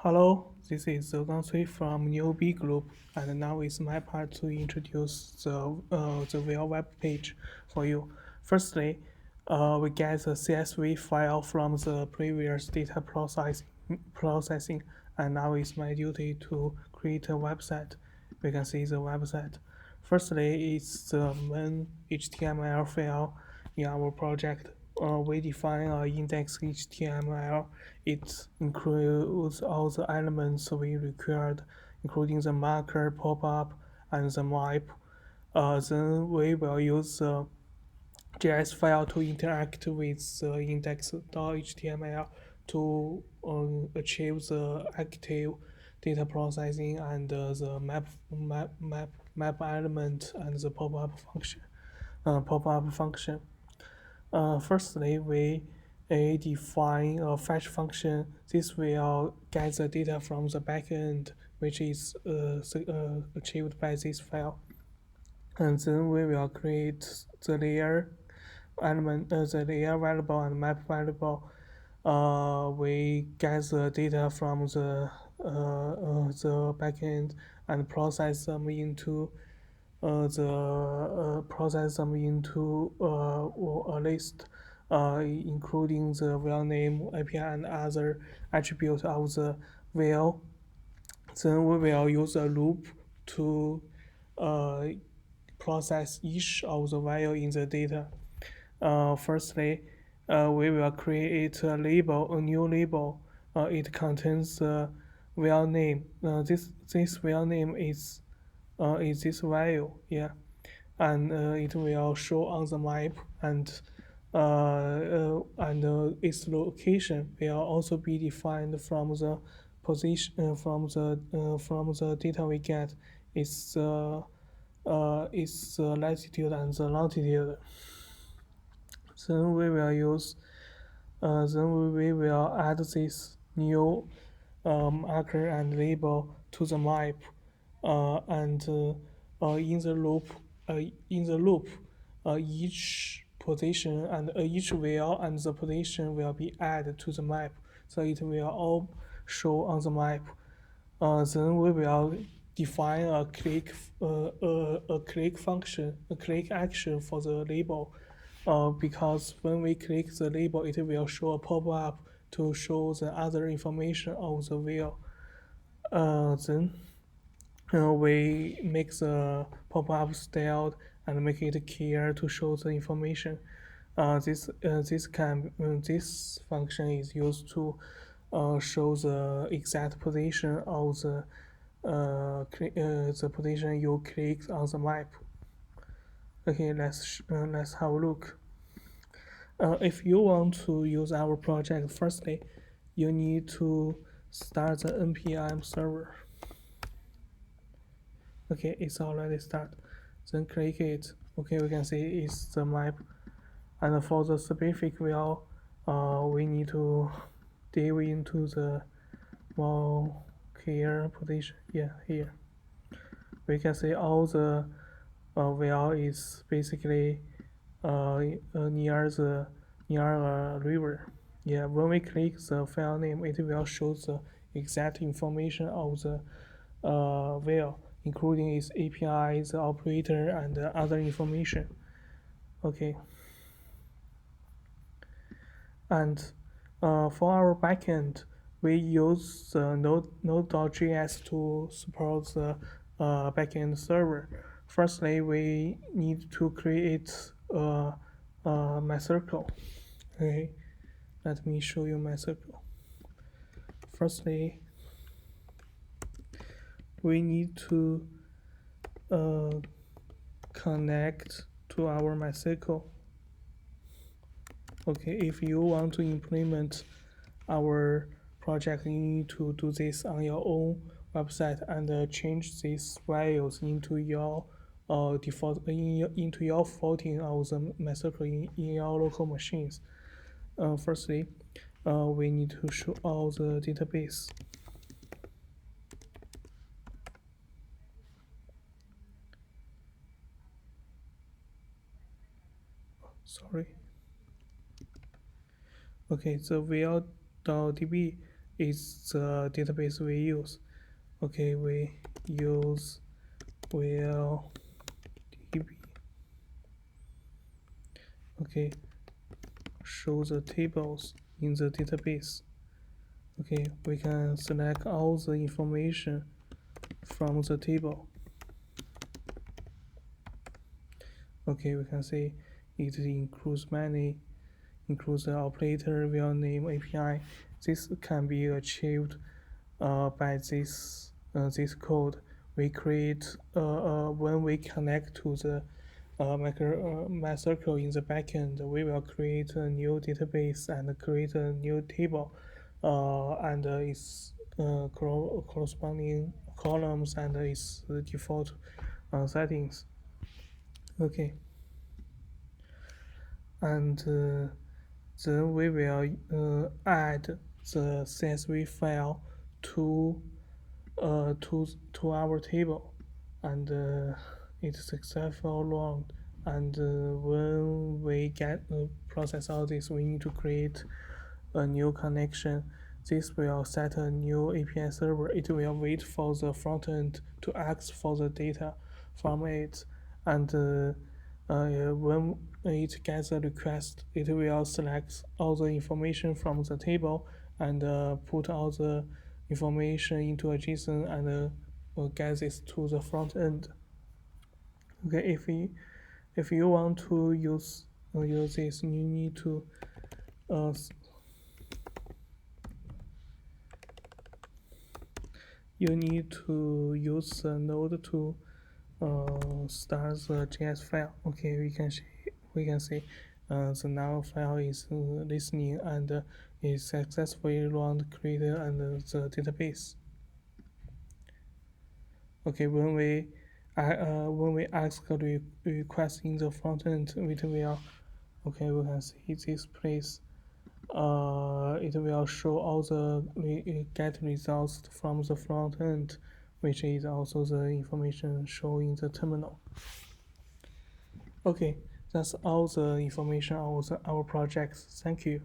Hello, this is Zegang from Newbie Group, and now it's my part to introduce the real web page for you. Firstly, we get the CSV file from the previous data processing, and now it's my duty to create a website. We can see the website. Firstly, it's the main HTML file in our project. We define a index HTML. It includes all the elements we required, including the marker, pop-up, and the map. Then we will use the JS file to interact with the index.html to achieve the active data processing and the map element and the pop-up function. Firstly, we define a fetch function. This will get the data from the backend, which is achieved by this file. And then we will create the layer the layer variable and map variable. We get the data from the backend and process them into a list, including the whale name, API, and other attributes of the whale. Then we will use a loop to uh, process each of the value in the data. Firstly, we will create a new label. It contains the whale name. This whale name is this value, yeah, and it will show on the map, and its location will also be defined from the position from the data we get. It's the latitude and the longitude. Then we will use then we will add this new marker and label to the map, and in the loop, each position and each wheel and the position will be added to the map, so it will all show on the map. Then we will define a click function, a click action for the label, because when we click the label, it will show a pop-up to show the other information of the wheel. Then we make the pop-up styled and make it clear to show the information. This function is used to show the exact position of the position you clicked on the map. Okay, let's have a look. If you want to use our project, firstly, you need to start the npm server. Okay, it's already started. Then click it. Okay, we can see it's the map. And for the specific wheel, we need to dive into the more clear position. Yeah, here. We can see all the wheel is basically near a river. Yeah, when we click the file name, it will show the exact information of the whale, including its API, the operator, and other information. Okay. And for our backend, we use the Node.js to support the backend server. Firstly, we need to create my circle. Okay, let me show you my circle. Firstly, we need to connect to our MySQL. Okay, if you want to implement our project, you need to do this on your own website and change these values into your into your faulting of the MySQL in your local machines. Firstly, we need to show all the database. Sorry. Okay, the whale.db is the database we use. Okay, we use will db. Okay, show the tables in the database. Okay, we can select all the information from the table. Okay, we can see it includes the operator will name API. This can be achieved by this code we create when we connect to the MySQL in the backend. We will create a new database and create a new table and its corresponding columns and its default settings. Okay, and then we will add the CSV file to our table, and it's successful logged. And when we get process all this, we need to create a new connection. This will set a new API server. It will wait for the front end to ask for the data from it, and when it gets a request, it will select all the information from the table and put all the information into a JSON and get this to the front end. Okay, if you want to use this, you need to use the node to start the JS file. Okay, we can see the now file is listening and is successfully run created and the database. Okay, when we ask a request in the front end, it will, okay, we can see this place. It will show all the get results from the front end, which is also the information shown in the terminal. Okay, that's all the information on our projects. Thank you.